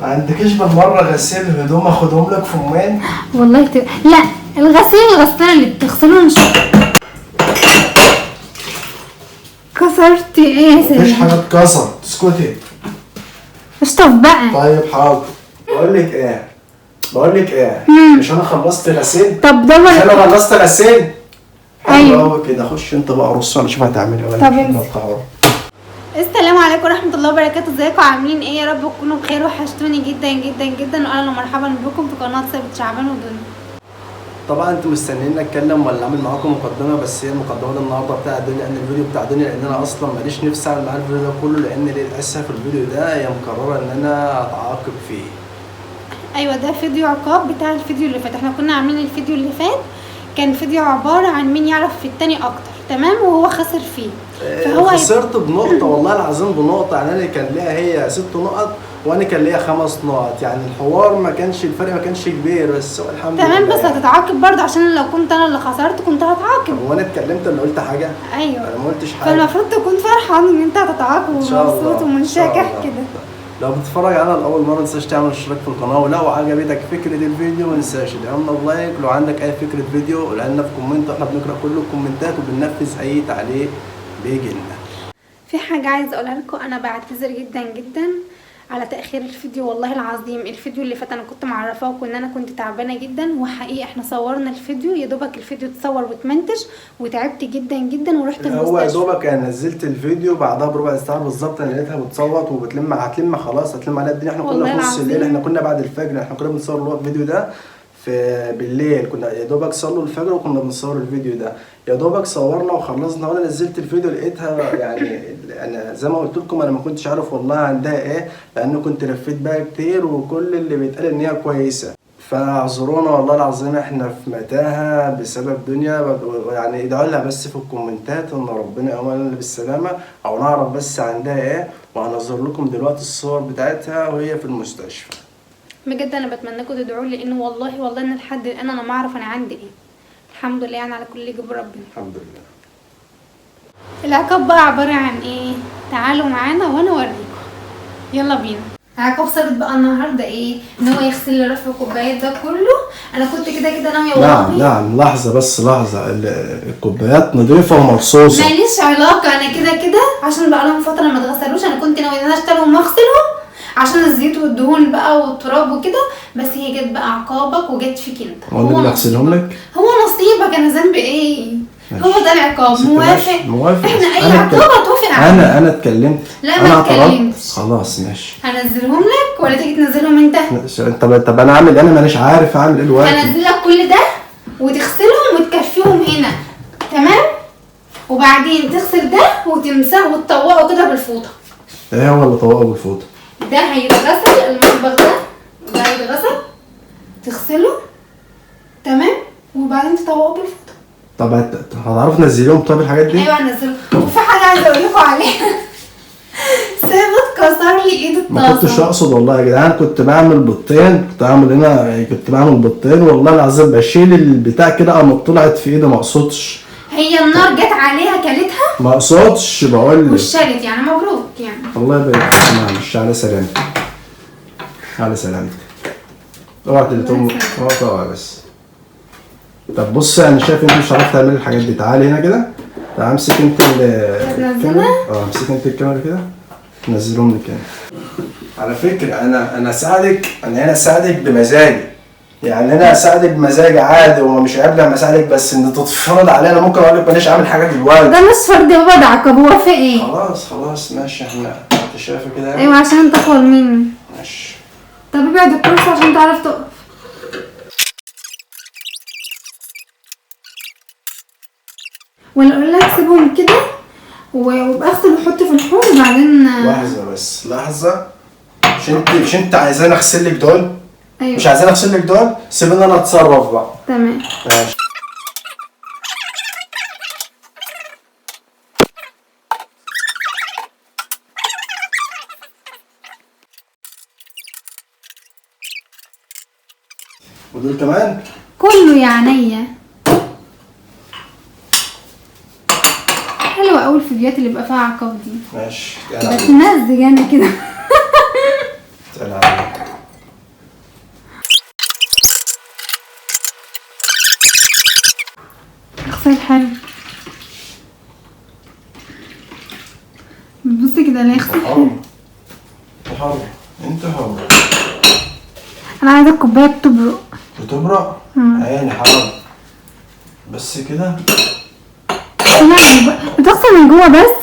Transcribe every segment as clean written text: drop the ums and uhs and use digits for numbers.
ما عندكيش بالمره غسيل هدوم اخدهم لك في يومين؟ والله لا، الغسالة اللي بتغسلوه كسرتي ايه يا سيدي؟ مفيش حاجه اتكسرت، اسكتي. اشطف بقى. طيب حاضر. بقول لك ايه مش انا خلصت غسيل؟ طب ده مش انا خلصت غسيل؟ ايوه قوي كده. خش انت بقى رص انا اشوف هتعملي ولا. طب السلام عليكم ورحمه الله وبركاته. ازيكم عاملين ايه؟ يا رب تكونوا بخير. وحشتوني جدا جدا جدا، واهلا ومرحبا بكم في قناه ثابت شعبان ودنيا. طبعا انتوا مستنيين اتكلم ولا اعمل معاكم مقدمه، بس هي المقدمه دي النهارده بتاع الدنيا، لان الفيديو بتاع الدنيا، لان انا اصلا ماليش نفسي اعمل معاه الفيديو ده كله، لان للاسف الفيديو ده هي مقرره ان انا اتعاقب فيه. ايوه ده فيديو عقاب بتاع الفيديو اللي فات. احنا كنا عاملين الفيديو اللي فات كان فيديو عباره عن مين يعرف في التاني اكتر، تمام؟ وهو خسر فيه. فهو خسرت بنقطه والله العظيم، بنقطه. يعني انا كان ليها هي 6 نقط وانا كان ليا 5 نقط، يعني الحوار ما كانش الفرق ما كانش كبير، بس هو الحمد لله. تمام، بس هتتعاقب برضه عشان لو كنت انا اللي خسرت كنت هتعاقب. هو انا اتكلمت ولا قلت حاجه؟ ايوه انا ما قلتش حاجه. فالمفروض تكون فرحان ان انت هتتعاقب ومبسوط ومنشكح كده. لو بتتفرج على الاول مره متنساش تعمل اشتراك في القناه، ولو عجبتك فكره الفيديو منساش تعمل لايك، لو عندك اي فكره فيديو قولها لنا في كومنت، احنا بنقرا كل الكومنتات وبننفذ اي تعليق بيجي لنا. في حاجه عايزه اقولها لكم، انا بعتذر جدا جدا على تاخير الفيديو. والله العظيم الفيديو اللي فات انا كنت معرفاكم ان انا كنت تعبانه جدا، وحقيقي احنا صورنا الفيديو يا دوبك الفيديو اتصور واتمنتج، وتعبت جدا جدا ورحت المستشفى. هو يا دوبك انا نزلت الفيديو بعدها بربع ساعه بالظبط، انا لقيتها بتصوت وبتلم خلاص هتلم عليها الدنيا. احنا كنا في نص الليل، احنا كنا بعد الفجر، احنا كنا بنصور الفيديو ده في بالليل، كنا يا دوبك صلوا الفجر وكنا بنصور الفيديو ده، يا دوبك صورنا وخلصنا وانا نزلت الفيديو لقيتها. يعني انا زي ما قلت لكم انا ما كنتش عارف والله عندها ايه، لانه كنت لفيت بقى كتير وكل اللي بيتقال ان هي كويسه. فاعذرونا والله العظيم، احنا في متاهه بسبب دنيا. يعني ادعوا لها بس في الكومنتات ان ربنا يقومنا بالسلامه، او نعرف بس عندها ايه، وهنظهر لكم دلوقتي الصور بتاعتها وهي في المستشفى. بجد انا بتمنىكم تدعوا لي، لان والله ان لحد الان انا ما اعرف انا عندي ايه. الحمد لله يعني على كل اللي جاب ربنا. الحمد لله. العقاب بقى عباره عن ايه؟ تعالوا معانا وانا اوريكم. يلا بينا. عقاب صارت بقى النهارده ايه؟ ان هو يغسل لي رف الكوبايات ده كله. انا كنت كده ناويه والله. نعم لحظه بس لحظه، الكوبايات نظيفه ومرصوصه. ماليش علاقه، انا كده عشان بقى لهم فتره ما اتغسلوش. انا كنت ناويه ان انا اشتريهم واغسلهم عشان الزيت والدهون بقى والتراب وكده، بس هي جت بقى عقابك وجت فيك انت. هو اللي اغسلهم لك؟ هو نصيبك، انا ذنبي ايه؟ هو ده العقاب. موافق؟ احنا اي عقاب هتوافق عليه. انا اتكلمت. لا ما اتكلمتش. خلاص ماشي. هنزلهم لك ولا تيجي تنزلهم انت؟ طب انا اعمل، انا مانيش عارف اعمل ايه دلوقتي. هنزل لك كل ده وتغسلهم وتكفيهم هنا، تمام؟ وبعدين تغسل ده وتمسحه وتطوقه كده بالفوطه. ايه هو اللي طوقه بالفوطه؟ ده هيتغسل، المطبخ ده هيتغسل، تغسله تمام، وبعدين تطوقه بالفوطه. طب هتعرفوا تنزليهم؟ طب الحاجات دي ايوه هنزلهم. وفي حاجه عايزه اقول لكم عليها. ثابت كسر لي ايد الطاسه. ما كنتش اقصد والله يا جدعان، كنت بعمل بيضتين، كنت بعمل بيضتين والله العظيم، بشيل البتاع كده قامت طلعت في ايدي، ما اقصدش. هي النار جت عليها كلتها؟ ما اقصدش بقول لك. وشالت يعني، مبروك يعني. الله يبارك فيك. معلش على سلامتك. على سلامتك. اوعى تلتم اوعى بس. طب بص انا شايف انت مش هتعرفي تعملي الحاجات دي، تعالي هنا كده. تعالى امسك انت الكاميرا. امسك انت الكاميرا كده، نزلهم لك هنا. على فكره انا اساعدك، انا هنا اساعدك بمزاجي، يعني انا اساعدك بمزاجي عادي، ومش عيب لما اساعدك، بس ان تتفرض عليا انا ممكن اقول لك ماليش عامل حاجه دلوقتي. ده مش فرض يابا، ده عقاب. هو في ايه؟ خلاص ماشي. احنا انت شايفه كده؟ ايوه عشان انت اطول مني. ماشي. طب ابعد الكرسي عشان تعرف تقف. ولا اقول لك سيبهم كده وابقى اغسل وحط في الحوض وبعدين. لحظه بس لحظه. مش انت عايزاني اغسل لك دول؟ ايوه. مش عايزاني اغسل لك دول؟ سيبني انا اتصرف بقى. تمام ماشي. ودول كمان؟ كله يا عينيا. حلوه قوي الفيديوهات اللي بيبقى فيها عقاب دي. ماشي. بتمزج انا كده. تعالى. اغسل حلو. بصي كده لا يغسل حلو. حر انت حر. انا عايزه الكوبايه بتبرق. عيني حاضر. بس كده. لا بتغسل من جوه بس.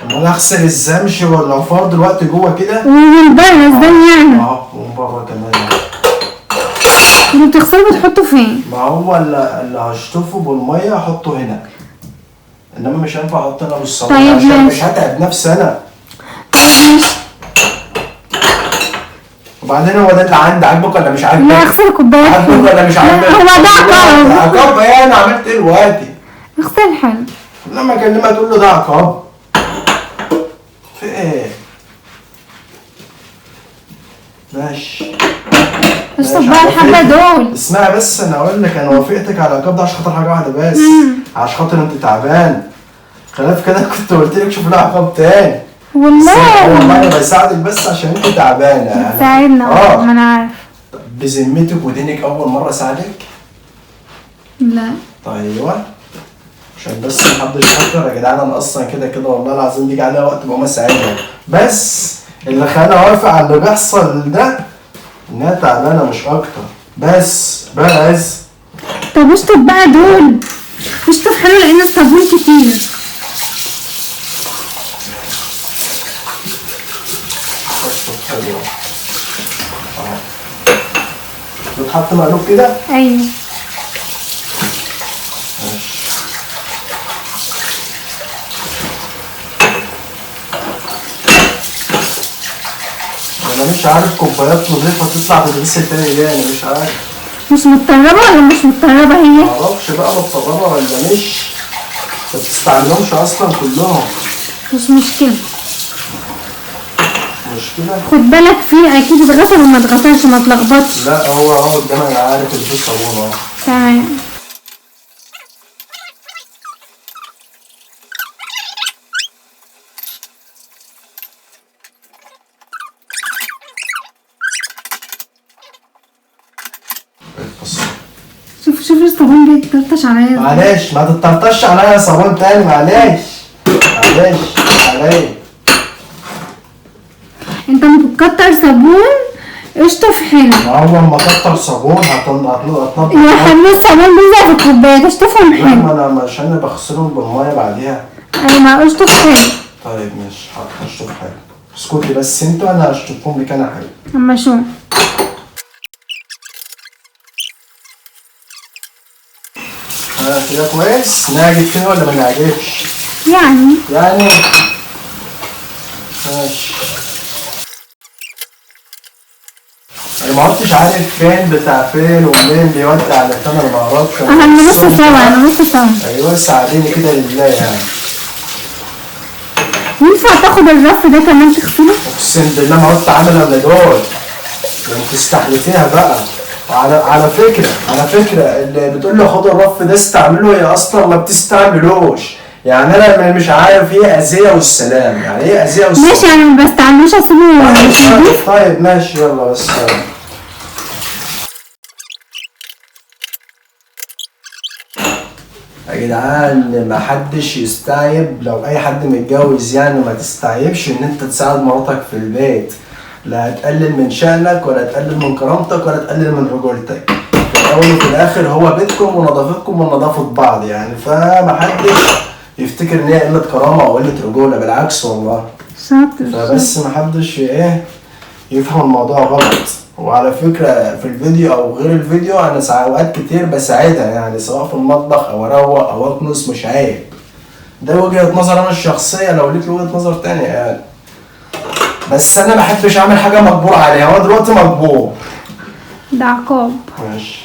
امال اغسل ازاي؟ مش هو العفار دلوقتي جوه كده ومن بره ازاي يعني؟ ومن بره كمان. اللي بتغسله بتحطه فين؟ ما هو اللي هشطفه بالميه احطه هنا، انما مش هينفع احط انا بالصابون. طيب عشان مش هتعب نفسي انا. وبعدين هو ده اللي عندي، عاجبك ولا مش عاجبك؟ لا اغسل الكوبايات. عاجبك ولا مش عاجبك؟ هو ده عقاب. عقاب ايه؟ انا عملت ايه دلوقتي؟ اغسل حلو. لما اكلمها تقول له ده عقاب. في ايه؟ ماشي. اشطف بقى الحبه دول. اسمعي بس، انا اقول لك انا وافقتك على العقاب ده عشان خاطر حاجه واحده بس. عشان خاطر انت تعبان. خلاف كده كنت قلت لك شوف لها عقاب تاني. والله انا بساعدك بس عشان انت تعبانه يعني. بتساعدنا. ما انا عارف. بذمتك ودينك اول مره اساعدك؟ لا. طيب عشان بس محدش يفكر يا جدعان انا اصلا كده والله العظيم بيجي عليا وقت بقوم اساعدها، بس اللي خلاني اوافق على اللي بيحصل ده انها تعبانه مش اكتر. بس طب اشطف بقى دول. اشطف حلو لان الصابون كتير. اشطف حلو. بتحط مقلوب كده؟ ايوه. انا مش عارف كوبايات نظيفه تطلع تتغسل تاني ليه، انا مش عارف. مش متطربه ولا مش متطربه هي؟ معرفش بقى متطربه ولا مش. ما بتستعملهمش اصلا كلهم. مش مشكله. خد بالك فيه اكيد اتغسل وما اتغسلش، ما تلخبطش. لا هو قدام انا عارف ان فيه صابون اهو. تمام. شوف الصابون بيتطرطش عليا. معلش ما تتطرطش عليا صابون تاني. معلش انت بتكتر صابون. اشطف حلو. ما هو لما اكتر صابون هتنضف. يا حبيبي الصابون بينزل في الكوبايات، اشطفهم حلو. لا ما انا عشان انا بغسلهم بالميه بعديها. ايوه ما اشطف حلو. طيب ماشي هشطف حلو. اسكتي بس انتوا، انا هشطفهم لك انا حلو. اما شو كده كويس. نعجب كده ولا ما نعجبش؟ يعني ماشي. انا ما عدتش عارف فين بتاع فين ومنين بيودي على فين. انا ما اعرفش. انا نص سوا. ايوه ساعديني كده لله يعني. ينفع تاخد الرف ده كمان تغسله؟ اقسم بالله ما عدت عامل الا دول. انت استحلفيها بقى. على فكره اللي بتقول له خد الرف ده استعمله هي اصلا ما بتستعملوش. يعني انا مش عارف ايه اذيه والسلام. يعني ايه اذيه والسلام؟ ماشي يعني ما بستعملوش اسيبه. طيب ماشي يلا بس. يا جدعان ما حدش يستعيب. لو اي حد متجوز يعني ما تستعيبش ان انت تساعد مراتك في البيت. لا هتقلل من شأنك ولا تقلل من كرامتك ولا تقلل من رجولتك. في الاول وفي الاخر هو بيتكم ونظافتكم ونظافة بعض يعني. فما حدش يفتكر ان هي قلة كرامة او قلة رجولة، بالعكس والله. شاطر. فبس ما حدش يفهم الموضوع غلط. وعلى فكرة في الفيديو او غير الفيديو انا اوقات كتير بساعدها يعني، سواء في المطبخ او اروق او اكنس، مش عيب. ده وجهة نظر انا الشخصية، لو ليك وجهة نظر تانية يعني. بس انا ما بحبش اعمل حاجة مجبور عليها. هو دلوقتي مجبور. ده عقاب. ماشي.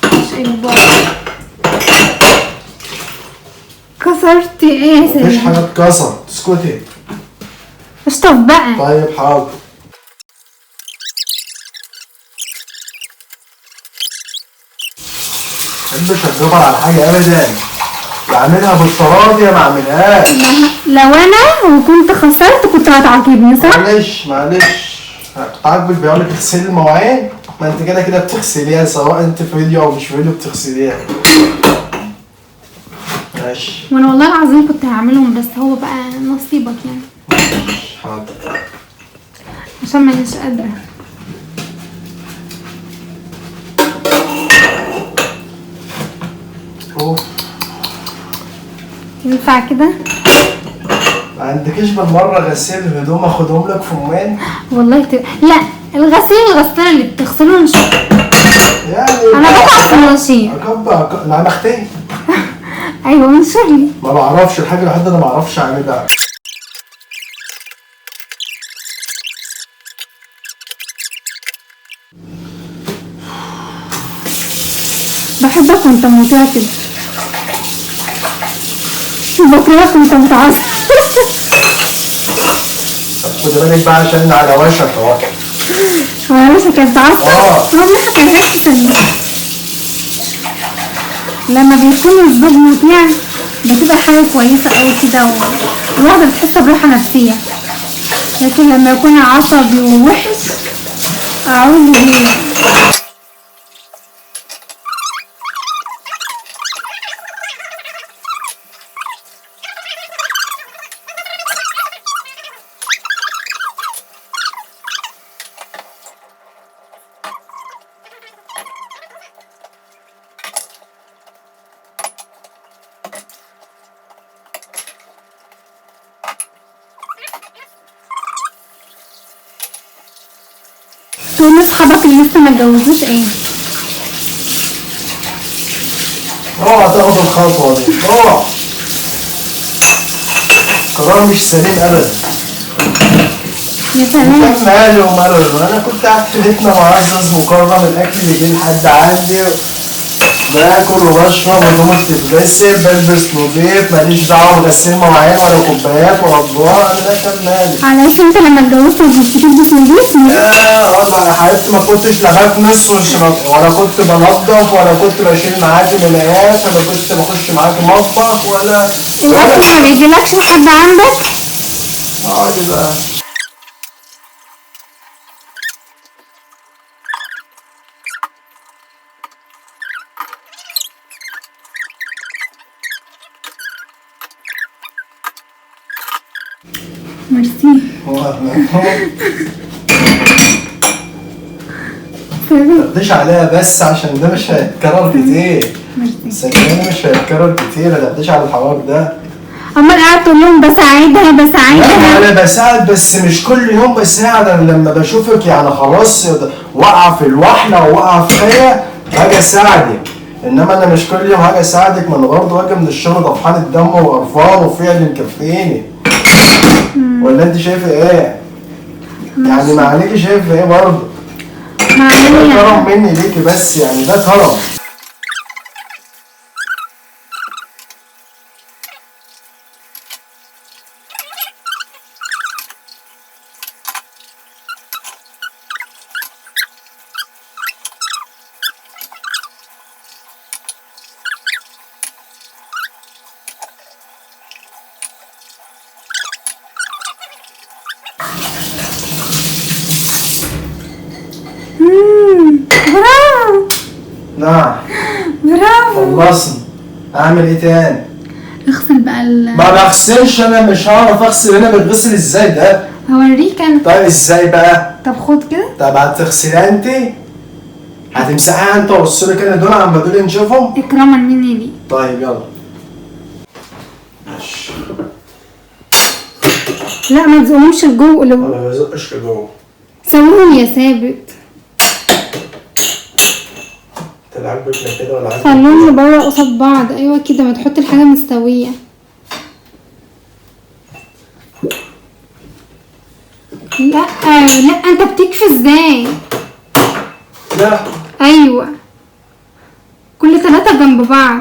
مش اجبار. كسرت ايه يا سيدي؟ مفيش حاجة اتكسرت. اسكتي. اشطف بقى. طيب حاضر. محبش اتجبر على حاجة ابدا. بعملها بالتراضي يا ما اعملهاش. لو انا وكنت خسرت كنت هتعاقبني صح؟ معلش هتعاقبك. بيقولك تغسلي المواعين، ما انت كده بتغسليها سواء انت في فيديو او مش في فيديو بتغسليها. ماشي. وانا والله العظيم كنت هعملهم بس هو بقى نصيبك يعني. حاضر. عشان مانيش قادرة. ينفع كده؟ ما عندكيش بالمرة غسيل هدوم اخدهم لك في يومين؟ والله لا الغسيل الغسالة اللي بتغسله مش يعني انا بقع في الماشين. نعم اختي. ايوه من شغلي. ما بعرفش الحاجة الوحيدة اللي ما بعرفش اعملها. بحبك وانت متعتب، بكرهك وانت متعصب. طب خدي بالك بقى عشان على وشك اهو. على وشك يا متعصب؟ هو بيضحك عليك تصدق. لما بيكون الزوج مطيع بتبقى حاجة كويسة اوي كده والواحدة بتحس براحة نفسية، لكن لما يكون عصبي ووحش اعوذ بالله. تقول لاصحابك اللي لسه ما اتجوزوش ايه؟ اوعى تاخد الخطوة دي، اوعى. قرار مش سليم ابدا. يا سلام. كان مالي وماله، انا كنت قاعد في بيتنا معزز مكرم، الاكل بيجي لحد عندي باكل وبشرب والامور تتغسل، بلبس نضيف، ماليش دعوه بغسيل مواعين ولا كوبايات ولا اطباق، انا ده كان مالي. على اساس انت لما اتجوزت ما كنتش بتلبس نضيف؟ يا حبيبتي ما كنتش لا بكنس ولا كنت بنضف ولا كنت بشيل معاكي ملايات ولا كنت بخش معاكي مطبخ ولا ما بيجيلكش حد عندك؟ اقعدي بقى. ميرسي. مترديش عليها بس عشان ده مش هيتكرر كتير. صدقني مش هيتكرر كتير، مترديش على الحوار ده. امال قاعد تقول لهم بساعدها بساعدها؟ لا انا بساعد بس مش كل يوم بساعد، انا لما بشوفك يعني خلاص واقعه في الوحله وواقعه في خيا هاجي اساعدك، انما انا مش كل يوم هاجي اساعدك، ما انا برضه واجي من الشغل طفحان الدم وقرفان وفي اللي مكفيني. ولا انت شايفه ايه؟ يعني ما عليكي شايفه ايه برضه؟ ده كرم مني ليكي بس، يعني ده كرم. برافو. نعم برافو. خلصنا. اعمل ايه تاني؟ اغسل بقى ما بغسلش، انا مش هعرف اغسل، انا بتغسل ازاي ده؟ هوريك انا. طيب ازاي بقى؟ طب خد كده. طب هتغسلها انت؟ هتمسحيها انت ورصلي كده دول عم دول نشوفهم؟ اكراما مني ليك. طيب يلا. ماشي. لا ما تزقهمش لجوه. ما بزقش لجوه. سويهم يا ثابت. انت عاجبك كده ولا عاجبك؟ خلوهم لبره قصاد بعض. ايوه كده، ما تحط الحاجه مستويه. لا لا انت بتكفي ازاي؟ لا ايوه كل 3 جنب بعض.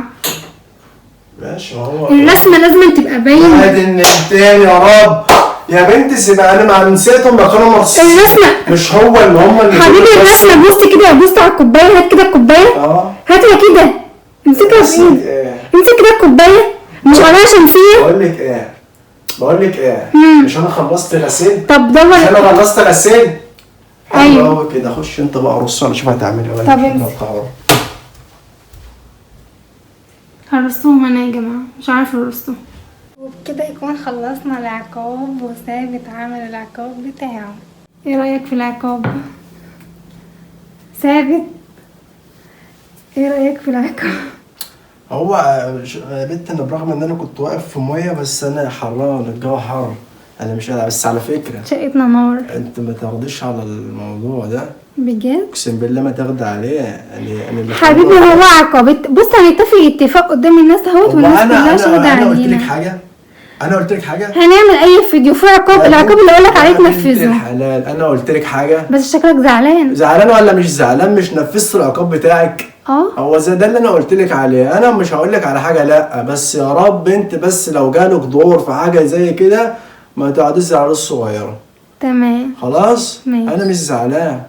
ماشي. ما هو الرسمه لازم تبقى باينه. ادي النهتين يا رب يا بنتي. سيبها انا ما نسيتهم لو كانوا مرصوصين. الرسمه مش هو اللي هم اللي حبيبي الرسمه. بص كده، بص على الكوبايه. هات كده الكوبايه. هاتها كده، امسكها في ايدك. امسك كده الكوبايه. مش عليها شمسيه. بقول لك ايه مش انا خلصت غسيل؟ طب دور. مش انا خلصت غسيل؟ ايوه كده. خش انت بقى رص انا اشوف هتعملي ولا. طب امسك. هرسوهم انا يا جماعه، مش عارفه ارسهم. وبكده يكون خلصنا العقاب وثابت عمل العقاب بتاعه. ايه رايك في العقاب ثابت؟ ايه رايك في العقاب؟ هو بنت انا برغم ان انا كنت واقف في ميه بس انا حران، الجو حر، انا مش قادر. بس على فكره شقتنا نار. انت ما تاخديش على الموضوع ده بجد اقسم بالله، ما تاخدي عليه. انا اللي حبيبي هو عقاب. بص هنتفق اتفاق قدام الناس اهوت، والناس كلها شهد انا قلت لك علينا. حاجه، انا قلت لك حاجه هنعمل اي فيديو في عقاب، العقاب اللي اقولك عليه تنفذه. الحلال انا قلت لك حاجه. بس شكلك زعلان. زعلان ولا مش زعلان؟ مش نفذت العقاب بتاعك. هو زي ده اللي انا قلت لك عليه. انا مش هقول لك على حاجه لا، بس يا رب انت بس لو جالك دور في حاجه زي كده ما تقعديش زعلانه الصغيره. تمام خلاص ماشي. انا مش زعلان.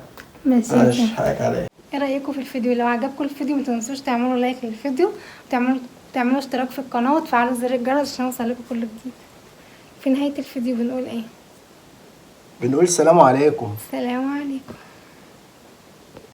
ماشي مش حقك عليا. ايه رايكم في الفيديو؟ لو عجبكم الفيديو ما تنسوش تعملوا لايك للفيديو، وتعملوا اشتراك في القناه وتفعلوا زر الجرس عشان يوصلكم كل جديد. في نهايه الفيديو بنقول ايه؟ بنقول سلام عليكم. سلام عليكم.